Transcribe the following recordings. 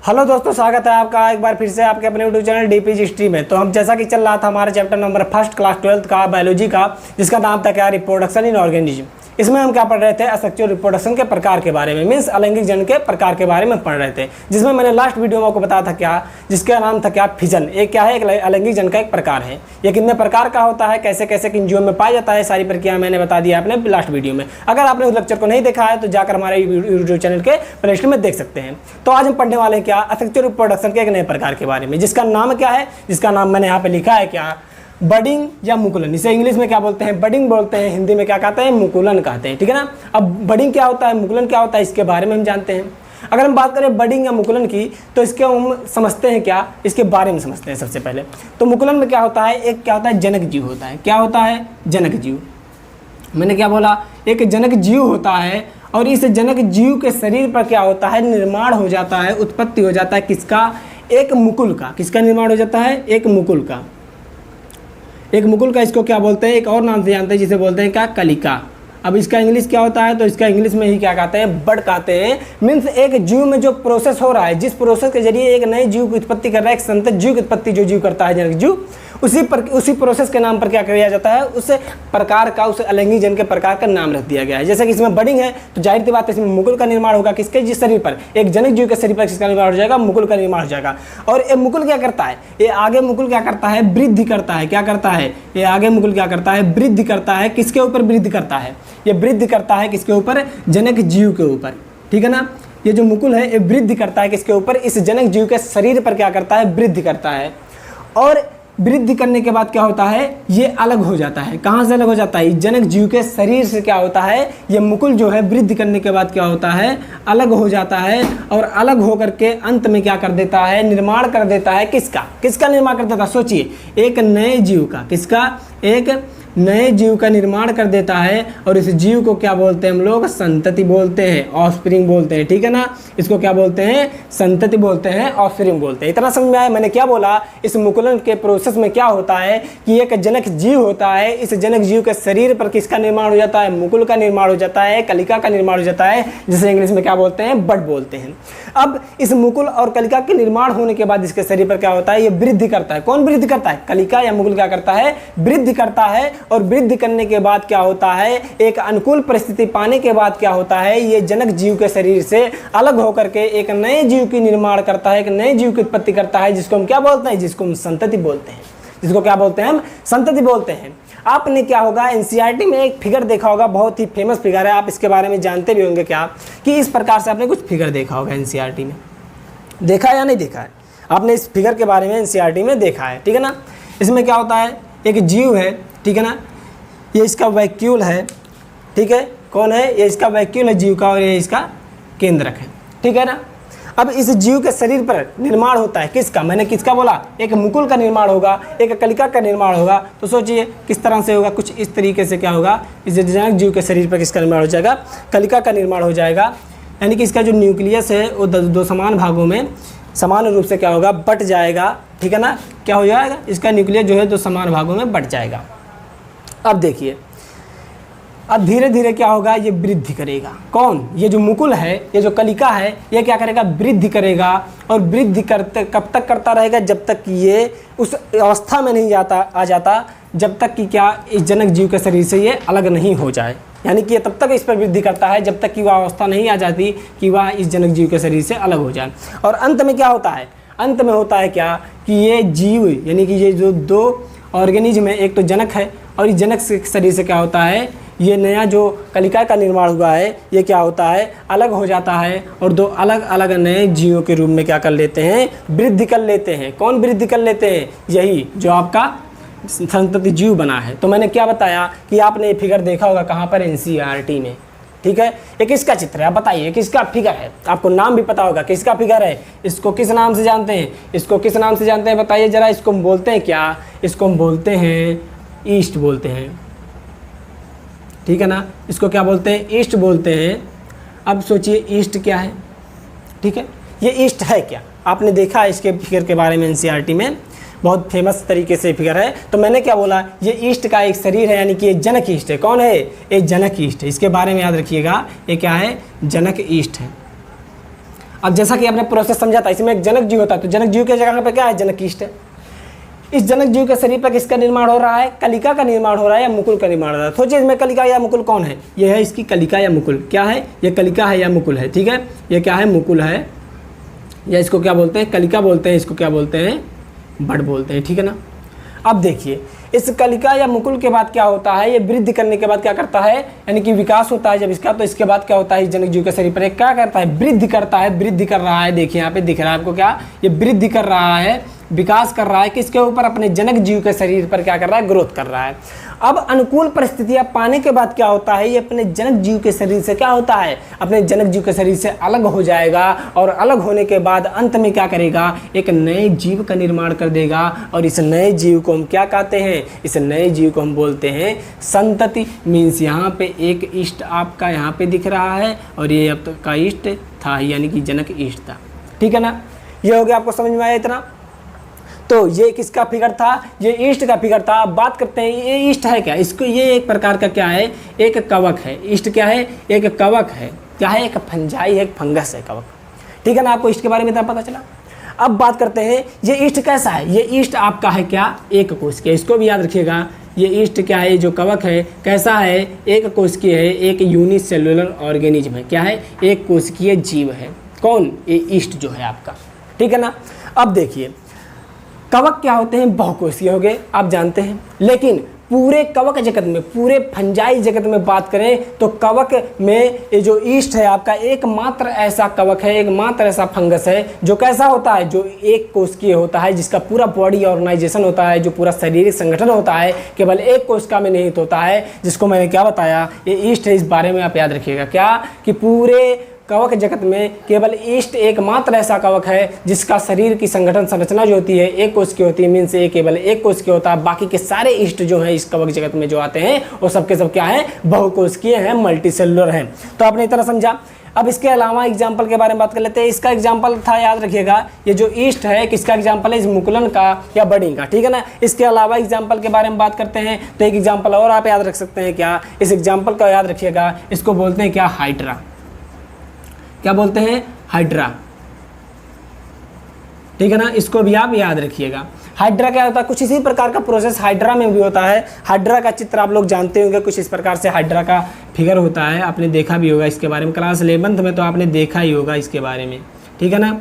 Hello दोस्तों, स्वागत है आपका एक बार फिर से आपके अपने यूट्यूब चैनल डीपीज हिस्ट्री में। तो हम जैसा कि चल रहा था हमारा chapter number first class 12th का बायोलॉजी का, जिसका नाम था क्या, रिप्रोडक्शन इन ऑर्गेनिज्म। इसमें हम क्या पढ़ रहे थे, असेक्सुअल रिप्रोडक्शन के प्रकार के बारे में, मीन्स अलैंगिक जनन के प्रकार के बारे में पढ़ रहे थे। जिसमें मैंने लास्ट वीडियो में आपको बताया था क्या, जिसका नाम था क्या, फिजन। एक क्या है, एक अलैंगिक जनन का एक प्रकार है। ये कितने प्रकार का होता है, कैसे कैसे किन जीवों में पाया जाता है, सारी प्रक्रिया मैंने बता दिया अपने लास्ट वीडियो में। अगर आपने उस लेक्चर को नहीं देखा है तो जाकर हमारे यूट्यूब चैनल के प्लेलिस्ट में देख सकते हैं। तो आज हम पढ़ने वाले हैं क्या, असेक्सुअल रिप्रोडक्शन के एक नए प्रकार के बारे में, जिसका नाम क्या है, जिसका नाम मैंने यहाँ पे लिखा है क्या, बडिंग या मुकुलन। इसे इंग्लिश में क्या बोलते हैं, बडिंग बोलते हैं, हिंदी में क्या कहते हैं, मुकुलन कहते हैं। ठीक है ना। अब बडिंग क्या होता है, मुकुलन क्या होता है, इसके बारे में हम जानते हैं। अगर हम बात करें बडिंग या मुकुलन की, तो इसके हम समझते हैं क्या, इसके बारे में समझते हैं सबसे पहले। तो मुकुलन में क्या होता है, एक क्या होता है, जनक जीव होता है। क्या होता है, जनक जीव। मैंने क्या बोला, एक जनक जीव होता है, और इस जनक जीव के शरीर पर क्या होता है, निर्माण हो जाता है, उत्पत्ति हो जाता है किसका, एक मुकुल का। किसका निर्माण हो जाता है, एक मुकुल का। एक मुकुल का इसको क्या बोलते हैं, एक और नाम से जानते हैं, जिसे बोलते हैं क्या, कलिका। अब इसका इंग्लिश क्या होता है, तो इसका इंग्लिश में ही क्या कहते हैं, बड कहते हैं। मीन्स एक जीव में जो प्रोसेस हो रहा है, जिस प्रोसेस के जरिए एक नए जीव की उत्पत्ति कर रहा है, एक संतत जीव की उत्पत्ति जो जीव करता है, जनक जीव, उसी प्रोसेस के नाम पर क्या किया जाता है, उस प्रकार का, उस अलैंगिक जनन के प्रकार का नाम रख दिया गया है। जैसे कि इसमें बडिंग है, तो जाहिर सी बात है इसमें मुकुल का निर्माण होगा, किसके, जिस शरीर पर, एक जनक जीव के शरीर पर किसका निर्माण हो जाएगा, मुकुल का निर्माण हो जाएगा। और ये मुकुल क्या करता है, ये आगे मुकुल क्या करता है, वृद्धि करता है। क्या करता है, ये आगे मुकुल क्या करता है, वृद्धि करता है। किसके ऊपर वृद्धि करता है, ये वृद्धि करता है किसके ऊपर, जनक जीव के ऊपर। ठीक है ना। ये जो मुकुल है ये वृद्धि करता है किसके ऊपर, इस जनक जीव के शरीर पर क्या करता है, वृद्धि करता है। और वृद्धि करने के बाद क्या होता है, ये अलग हो जाता है। कहाँ से अलग हो जाता है, जनक जीव के शरीर से क्या होता है, ये मुकुल जो है वृद्धि करने के बाद क्या होता है, अलग हो जाता है। और अलग होकर के अंत में क्या कर देता है, निर्माण कर देता है किसका, किसका निर्माण कर देता है, सोचिए, एक नए जीव का। किसका, एक नए जीव का निर्माण कर देता है। और इस जीव को क्या बोलते हैं हम लोग, संतति बोलते हैं, ऑफस्प्रिंग बोलते हैं। ठीक है ना। इसको क्या बोलते हैं, संतति बोलते हैं, ऑफस्प्रिंग बोलते हैं। इतना समझ में आया मैंने क्या बोला। इस मुकुलन के प्रोसेस में क्या होता है कि एक जनक जीव होता है, इस जनक जीव के शरीर पर किसका निर्माण हो जाता है, मुकुल का निर्माण हो जाता है, कलिका का निर्माण हो जाता है, जिसे इंग्लिश में क्या बोलते हैं, बड बोलते हैं। अब इस मुकुल और कलिका के निर्माण होने के बाद इसके शरीर पर क्या होता है, ये वृद्धि करता है। कौन वृद्धि करता है, कलिका या मुकुल क्या करता है, वृद्धि करता है। और वृद्धि करने के बाद क्या होता है, एक अनुकूल परिस्थिति पाने के बाद क्या होता है, ये जनक जीव के शरीर से अलग होकर के एक नए जीव की निर्माण करता है, एक नए जीव की उत्पत्ति करता है, जिसको हम क्या बोलते हैं, जिसको हम संतति बोलते हैं। जिसको क्या बोलते हैं, हम संतति बोलते हैं। आपने क्या होगा, एनसीईआरटी में एक फिगर देखा होगा, बहुत ही फेमस फिगर है, आप इसके बारे में जानते भी होंगे क्या, कि इस प्रकार से आपने कुछ फिगर देखा होगा एनसीईआरटी में। देखा या नहीं देखा है, आपने इस फिगर के बारे में एनसीईआरटी में देखा है। ठीक है ना। इसमें क्या होता है, एक जीव है, ठीक है ना, ये इसका वैक्यूल है। ठीक है, कौन है, ये इसका वैक्यूल है जीव का, और ये इसका केंद्रक है। ठीक है ना। अब इस जीव के शरीर पर निर्माण होता है किसका, मैंने किसका बोला, एक मुकुल का निर्माण होगा, एक कलिका का निर्माण होगा। तो सोचिए किस तरह से होगा, कुछ इस तरीके से क्या होगा, इस जनक जीव के शरीर पर किसका निर्माण हो जाएगा, कलिका का निर्माण हो जाएगा। यानी कि इसका जो न्यूक्लियस है वो दो समान भागों में समान रूप से क्या होगा, बट जाएगा। ठीक है ना। क्या हो जाएगा, इसका न्यूक्लियस जो है दो समान भागों में बट जाएगा। अब देखिए, अब धीरे धीरे क्या होगा, ये वृद्धि करेगा। कौन, ये जो मुकुल है, ये जो कलिका है, ये क्या करेगा, वृद्धि करेगा। और वृद्धि करते कब तक करता रहेगा, जब तक कि ये उस अवस्था में नहीं आ जाता जब तक कि क्या, इस जनक जीव के शरीर से ये अलग नहीं हो जाए। यानी कि ये तब तक इस पर वृद्धि करता है जब तक कि वह अवस्था नहीं आ जाती कि वह इस जनक जीव के शरीर से अलग हो जाए। और अंत में क्या होता है, अंत में होता है क्या, कि ये जीव, यानी कि ये जो दो ऑर्गेनिज्म है, एक तो जनक है, और इस जनक के शरीर से क्या होता है, ये नया जो कलिका का निर्माण हुआ है, ये क्या होता है, अलग हो जाता है। और दो अलग अलग नए जीवों के रूप में क्या कर लेते हैं, वृद्धि कर लेते हैं। कौन वृद्धि कर लेते हैं, यही जो आपका संतति जीव बना है। तो मैंने क्या बताया कि आपने ये फिगर देखा होगा कहाँ पर, एनसीईआरटी में। ठीक है। ये किसका चित्र है, आप बताइए, किसका फिगर है, आपको नाम भी पता होगा किसका फिगर है, इसको किस नाम से जानते हैं, इसको किस नाम से जानते हैं, बताइए जरा। इसको हम बोलते हैं क्या, इसको हम बोलते हैं ईस्ट बोलते हैं। ठीक है ना। इसको क्या बोलते हैं, ईस्ट बोलते हैं। अब सोचिए ईस्ट क्या है। ठीक है, ये ईस्ट है क्या, आपने देखा है इसके फिगर के बारे में एनसीईआरटी में, बहुत फेमस तरीके से फिगर है। तो मैंने क्या बोला, ये ईस्ट का एक शरीर है, यानी कि ये जनक ईस्ट है। कौन है, ये जनक ईस्ट है। इसके बारे में याद रखिएगा, ये क्या है, जनक ईस्ट है। अब जैसा कि आपने प्रोसेस समझा था, इसमें एक जनक जीव होता है, तो जनक जीव की जगह पे क्या है, जनक ईस्ट है। इस जनक जीव के शरीर पर किसका निर्माण हो रहा है, कलिका का निर्माण हो रहा है या मुकुल का निर्माण हो रहा है। सोचिए इसमें कलिका या मुकुल कौन है, ये है इसकी कलिका या मुकुल। क्या है ये, कलिका है या मुकुल है, ठीक है। ये क्या है, मुकुल है, या इसको क्या बोलते हैं, कलिका बोलते हैं, इसको क्या बोलते हैं, बड बोलते हैं, ठीक है ना। अब देखिए इस कलिका या मुकुल के बाद क्या होता है, ये वृद्धि करने के बाद क्या करता है, यानी कि विकास होता है जब इसका, तो इसके बाद क्या होता है, इस जनक जीव के शरीर पर क्या करता है, वृद्धि करता है, वृद्धि कर रहा है। देखिए यहाँ पे दिख रहा है आपको क्या, ये वृद्धि कर रहा है, विकास कर रहा है, किसके ऊपर, अपने जनक जीव के शरीर पर क्या कर रहा है, ग्रोथ कर रहा है। अब अनुकूल परिस्थितियां पाने के बाद क्या होता है, ये अपने जनक जीव के शरीर से क्या होता है, अपने जनक जीव के शरीर से अलग हो जाएगा, और अलग होने के बाद अंत में क्या करेगा, एक नए जीव का निर्माण कर देगा। और इस नए जीव को हम क्या कहते हैं, इस नए जीव को हम बोलते हैं संतति। मीन्स यहाँ पे एक ईस्ट आपका यहाँ पे दिख रहा है, और ये अब तक का ईस्ट था, यानी कि जनक ईस्ट था, ठीक है ना। ये हो गया, आपको समझ में आया इतना। तो ये किसका फिगर था, ये ईस्ट का फिगर था। अब बात करते हैं ये ईस्ट है क्या, इसको, ये एक प्रकार का क्या है, एक कवक है। ईस्ट क्या है, एक कवक है, क्या है, एक फंजाई है, एक फंगस है, कवक, ठीक है ना। आपको ईस्ट के बारे में इतना पता चला। अब बात करते हैं ये ईस्ट कैसा है, ये ईस्ट आपका है क्या, एक कोशिकीय। इसको भी याद रखिएगा, ये ईस्ट क्या है, जो कवक है कैसा है, एक कोशिकीय है, एक यूनिसेलुलर ऑर्गेनिज्म है, क्या है, एक कोशिकीय जीव है। कौन, ये ईस्ट जो है आपका, ठीक है ना। अब देखिए कवक क्या होते हैं, बहुकोषीय हो गए, आप जानते हैं। लेकिन पूरे कवक जगत में, पूरे फंजाई जगत में बात करें तो कवक में ये जो ईस्ट है आपका, एकमात्र ऐसा कवक है, एकमात्र ऐसा फंगस है जो कैसा होता है, जो एक कोशिकीय होता है, जिसका पूरा बॉडी ऑर्गेनाइजेशन होता है, जो पूरा शारीरिक संगठन होता है केवल एक कोशिका में निहित होता है, जिसको मैंने क्या बताया, ये ईस्ट है। इस बारे में आप याद रखिएगा क्या, कि पूरे कवक जगत में केवल ईस्ट एकमात्र ऐसा कवक है जिसका शरीर की संगठन संरचना जो होती है एक कोश की होती है, मीन्स ये केवल एक कोश की होता है। बाकी के सारे ईस्ट जो हैं इस कवक जगत में जो आते हैं वो सबके सब क्या है, बहुकोशिकीय हैं, मल्टीसेलुलर हैं। तो आपने इतना समझा। अब इसके अलावा एग्जाम्पल के बारे में बात कर लेते हैं। इसका एग्जाम्पल था, याद रखिएगा, ये जो ईस्ट है किसका एग्जाम्पल है, इस मुकुलन का या बडिंग का, ठीक है ना। इसके अलावा एग्जाम्पल के बारे में बात करते हैं तो एक एग्जाम्पल और आप याद रख सकते हैं क्या, इस एग्जाम्पल का याद रखिएगा, इसको बोलते हैं क्या, हाइड्रा। क्या बोलते हैं, हाइड्रा, ठीक है ना। इसको भी आप याद रखिएगा। हाइड्रा क्या होता है, कुछ इसी प्रकार का प्रोसेस हाइड्रा में भी होता है। हाइड्रा का चित्र आप लोग जानते होंगे, कुछ इस प्रकार से हाइड्रा का फिगर होता है, आपने देखा भी होगा इसके बारे में, क्लास 11th में तो आपने देखा ही होगा इसके बारे में, ठीक है ना।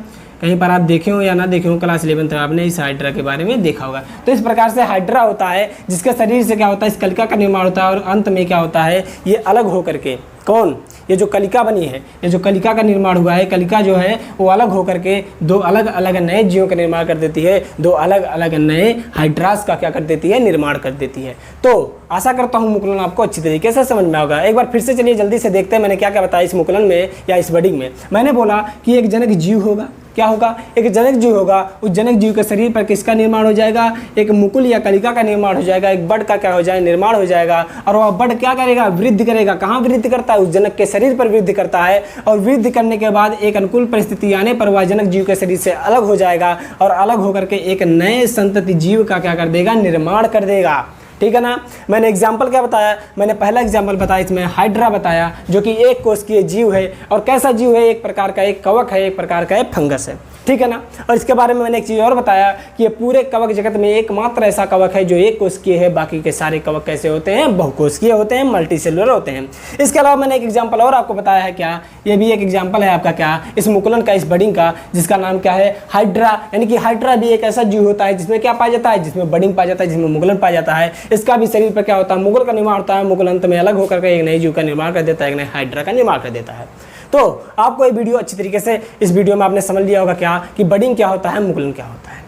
कहीं पर आप देखे हो या ना देखे हो, क्लास 11th में आपने इस हाइड्रा के बारे में देखा होगा। तो इस प्रकार से हाइड्रा होता है जिसके शरीर से क्या होता है, इस कलिका का निर्माण होता है, और अंत में क्या होता है, ये अलग होकर के, कौन, ये जो कलिका बनी है, ये जो कलिका का निर्माण हुआ है, कलिका जो है वो अलग होकर के दो अलग अलग नए जीवों का निर्माण कर देती है, दो अलग अलग नए हाइड्रास का क्या कर देती है, निर्माण कर देती है। तो आशा करता हूँ मुकुलन आपको अच्छी तरीके से समझ में होगा। एक बार फिर से चलिए जल्दी से देखते हैं मैंने क्या क्या बताया इस मुकुलन में या इस बडिंग में। मैंने बोला कि एक जनक जीव होगा, क्या होगा, एक जनक जीव होगा। उस जनक जीव के शरीर पर किसका निर्माण हो जाएगा, एक मुकुल या कलिका का निर्माण हो जाएगा, एक बड का क्या हो जाए, निर्माण हो जाएगा। और वह बड क्या करेगा, वृद्धि करेगा। कहाँ वृद्धि करता है, उस जनक के शरीर पर वृद्धि करता है। और वृद्धि करने के बाद एक अनुकूल परिस्थिति आने पर वह जनक जीव के शरीर से अलग हो जाएगा, और अलग होकर के एक नए संतति जीव का क्या कर देगा, निर्माण कर देगा, ठीक है ना। मैंने एग्जाम्पल क्या बताया, मैंने पहला एग्जाम्पल बताया, इसमें हाइड्रा बताया जो कि एक कोशिकीय जीव है। और कैसा जीव है, एक प्रकार का एक कवक है, एक प्रकार का एक फंगस है, ठीक है ना। और इसके बारे में मैंने एक चीज़ और बताया कि ये पूरे कवक जगत में एकमात्र ऐसा कवक है जो एक कोशिकीय है, बाकी के सारे कवक कैसे होते हैं, बहुकोशिकीय होते हैं, मल्टीसेलुलर होते हैं। इसके अलावा मैंने एक एग्जाम्पल और आपको बताया है, क्या, ये भी एक एग्जाम्पल है आपका क्या, इस मुकुलन का, इस बडिंग का, जिसका नाम क्या है, हाइड्रा। यानी कि हाइड्रा भी एक ऐसा जीव होता है जिसमें क्या पाया जाता है, जिसमें बडिंग पाया जाता है, जिसमें मुकुलन पाया जाता है। इसका भी शरीर पर क्या होता है, मुकुल का निर्माण होता है। मुकुल अंत में अलग होकर के एक नए जीव का निर्माण कर देता है, एक नए हाइड्रा का निर्माण कर देता है। तो आपको ये वीडियो अच्छी तरीके से, इस वीडियो में आपने समझ लिया होगा क्या, कि बडिंग क्या होता है, मुकुलन क्या होता है,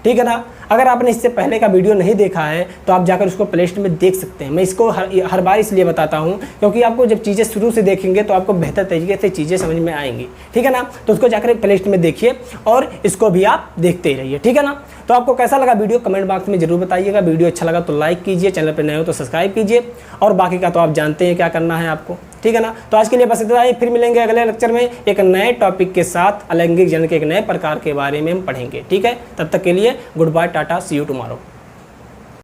ठीक है ना। अगर आपने इससे पहले का वीडियो नहीं देखा है तो आप जाकर उसको प्ले स्टोर में देख सकते हैं। मैं इसको हर बार इसलिए बताता हूँ क्योंकि आपको जब चीज़ें शुरू से देखेंगे तो आपको बेहतर तरीके से चीज़ें समझ में आएंगी, ठीक है ना। तो उसको जाकर प्ले स्टोर में देखिए और इसको भी आप देखते ही रहिए, ठीक है ना। तो आपको कैसा लगा वीडियो कमेंट बॉक्स में जरूर बताइएगा। वीडियो अच्छा लगा तो लाइक कीजिए, चैनल पर नए हो तो सब्सक्राइब कीजिए, और बाकी का तो आप जानते हैं क्या करना है आपको, ठीक है ना। तो आज के लिए बस इतना ही, फिर मिलेंगे अगले लेक्चर में एक नए टॉपिक के साथ। अलैंगिक जनन के एक नए प्रकार के बारे में हम पढ़ेंगे, ठीक है। तब तक के लिए goodbye, tata, see you tomorrow.